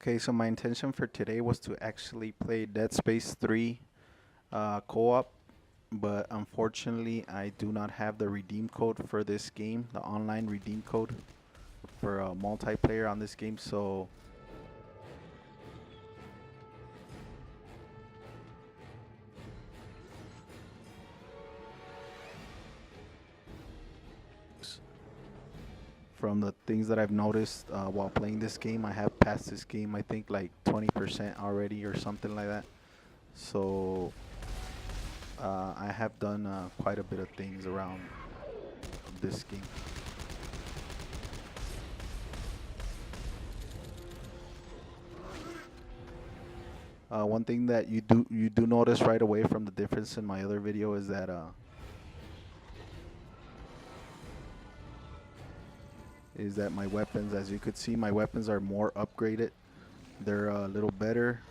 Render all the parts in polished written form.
Okay, so my intention for today was to actually play Dead Space 3 co-op, but unfortunately I do not have the redeem code for this game, the online redeem code for multiplayer on this game. So s- from the things that I've noticed while playing this game, I have passed this game I think like 20% already or something like that. So I have done quite a bit of things around this game. One thing that you do notice right away from the difference in my other video is that my weapons, as you could see, my weapons are more upgraded. They're a little better,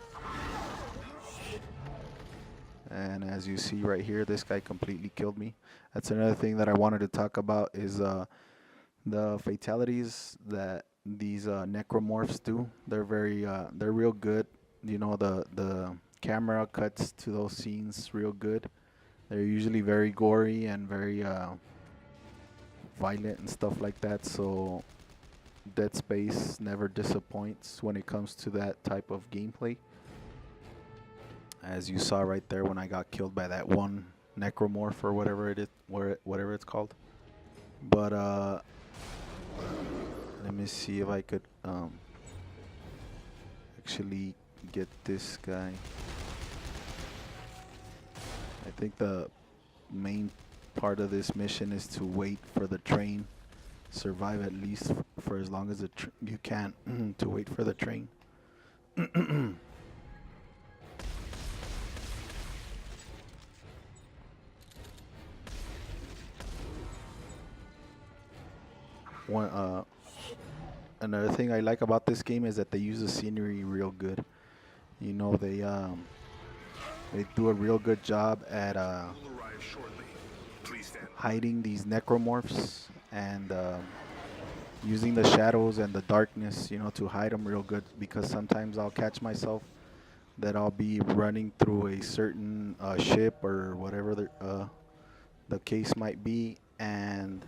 and as you see right here, this guy completely killed me. That's another thing that I wanted to talk about is the fatalities that these necromorphs do. They're real good. You know, the camera cuts to those scenes real good. They're usually very gory and very violent and stuff like that. So Dead Space never disappoints when it comes to that type of gameplay. As you saw right there when I got killed by that one necromorph or whatever it is, whatever it's called. But let me see if I could actually get this guy. I think the main part of this mission is to wait for the train, survive at least for as long as you can to wait for the train. One Another thing I like about this game is that they use the scenery real good. You know, they do a real good job at hiding these necromorphs and using the shadows and the darkness, you know, to hide them real good. Because sometimes I'll catch myself that I'll be running through a certain ship or whatever the case might be, and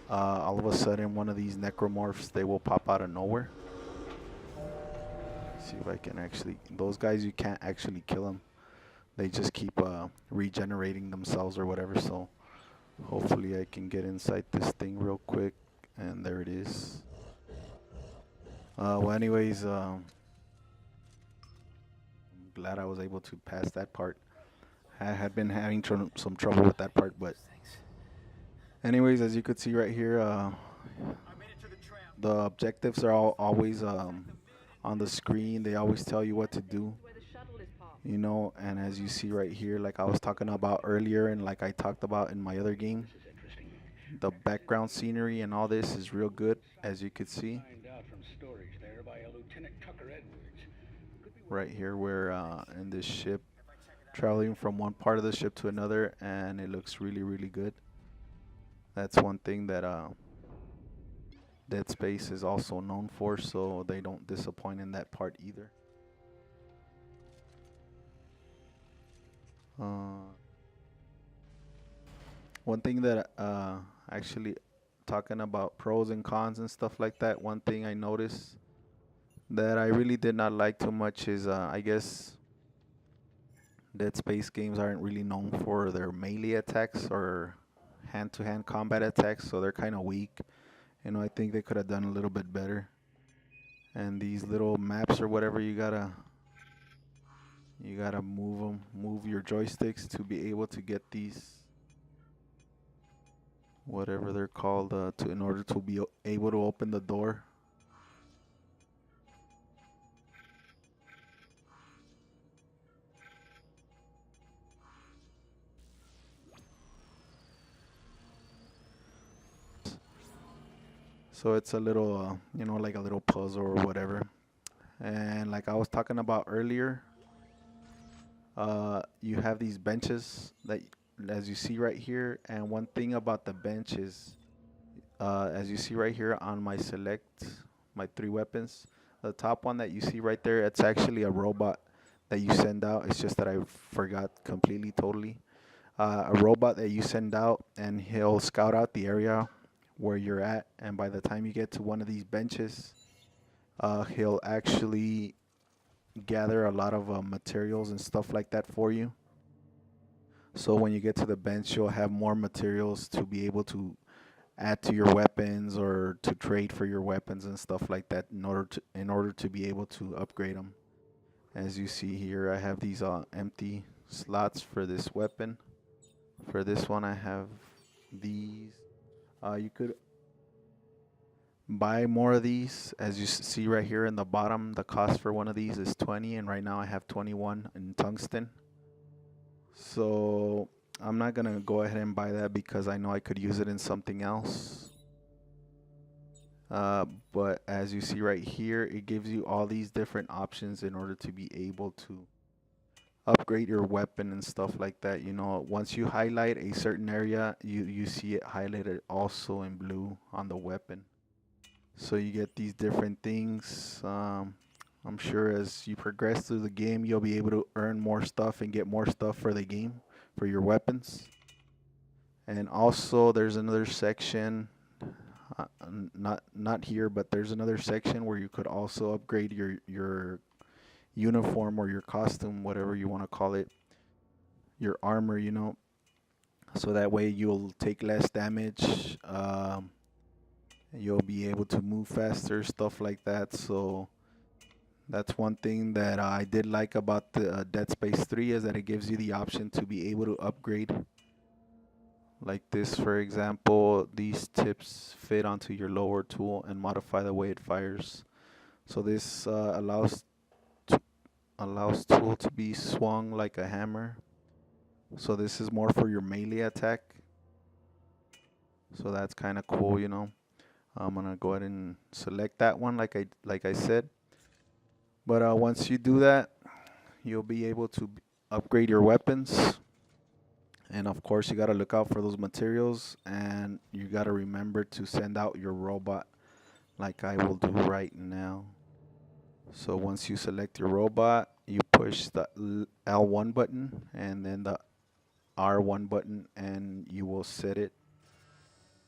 all of a sudden one of these necromorphs, they will pop out of nowhere. See if I can actually. Those guys, you can't actually kill them. They just keep regenerating themselves or whatever. So hopefully I can get inside this thing real quick. And there it is. Well, anyways, I'm glad I was able to pass that part. I had been having some trouble with that part, but anyways, as you could see right here, the objectives are always on the screen. They always tell you what to do, you know. And as you see right here, like I was talking about earlier, and like I talked about in my other game, the background scenery and all this is real good, as you could see right here. We're in this ship traveling from one part of the ship to another, and it looks really, really good. That's one thing that Dead Space is also known for, so they don't disappoint in that part either. Uh, One thing that actually talking about pros and cons and stuff like that, one thing I noticed that I really did not like too much is I guess Dead Space games aren't really known for their melee attacks or hand-to-hand combat attacks, so they're kind of weak. You know, I think they could have done a little bit better. And these little maps or whatever, you gotta move them, move your joysticks to be able to get these, whatever they're called, to in order to be able to open the door. So it's a little, you know, like a little puzzle or whatever. And like I was talking about earlier, you have these benches that, as you see right here. And one thing about the bench is, as you see right here on my select my 3 weapons. The top one that you see right there, it's actually a robot that you send out. It's just that I forgot completely, totally. A robot that you send out, and he'll scout out the area where you're at. And by the time you get to one of these benches, he'll actually gather a lot of materials and stuff like that for you. So when you get to the bench, you'll have more materials to be able to add to your weapons or to trade for your weapons and stuff like that in order to be able to upgrade them. As you see here, I have these empty slots for this weapon. For this one, I have these. You could buy more of these. As you see right here in the bottom, the cost for one of these is 20, and right now I have 21 in tungsten. So I'm not gonna go ahead and buy that because I know I could use it in something else. But as you see right here, it gives you all these different options in order to be able to upgrade your weapon and stuff like that. You know, once you highlight a certain area, you see it highlighted also in blue on the weapon. So you get these different things. I'm sure as you progress through the game, you'll be able to earn more stuff and get more stuff for the game, for your weapons. And also there's another section, not here, but there's another section where you could also upgrade your uniform or your costume, whatever you want to call it, your armor, you know, so that way you'll take less damage. You'll be able to move faster, stuff like that. So that's one thing that I did like about the Dead Space 3, is that it gives you the option to be able to upgrade. Like this, for example, these tips fit onto your lower tool and modify the way it fires. So this allows tool to be swung like a hammer. So this is more for your melee attack. So that's kind of cool, you know. I'm gonna go ahead and select that one, like I said. But once you do that, you'll be able to upgrade your weapons. And of course, you gotta look out for those materials, and you gotta remember to send out your robot, like I will do right now. So once you select your robot, you push the L1 button and then the R1 button, and you will set it.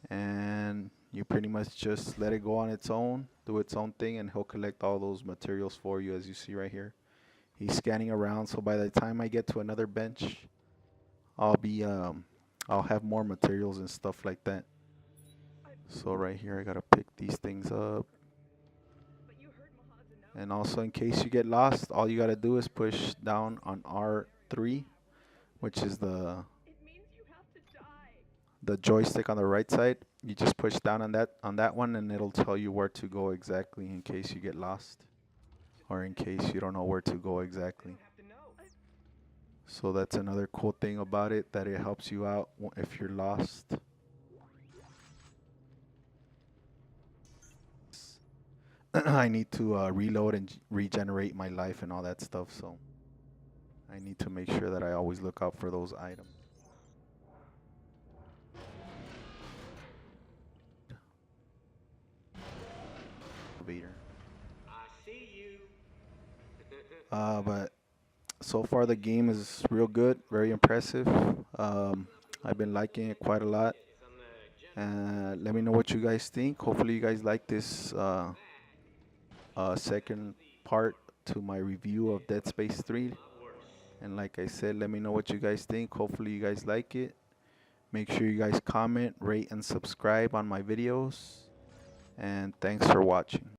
And you pretty much just let it go on its own, do its own thing, and he'll collect all those materials for you, as you see right here. He's scanning around, so by the time I get to another bench, I'll have more materials and stuff like that. So right here, I gotta pick these things up. And also, in case you get lost, all you gotta do is push down on R3, which is the joystick on the right side. You just push down on that one, and it'll tell you where to go exactly in case you get lost, or in case you don't know where to go exactly. So that's another cool thing about it, that it helps you out if you're lost. I need to reload and regenerate my life and all that stuff, so I need to make sure that I always look out for those items. But so far the game is real good, very impressive. I've been liking it quite a lot. Let me know what you guys think. Hopefully you guys like this second part to my review of Dead Space 3. And like I said, let me know what you guys think. Hopefully you guys like it. Make sure you guys comment, rate, and subscribe on my videos. And thanks for watching.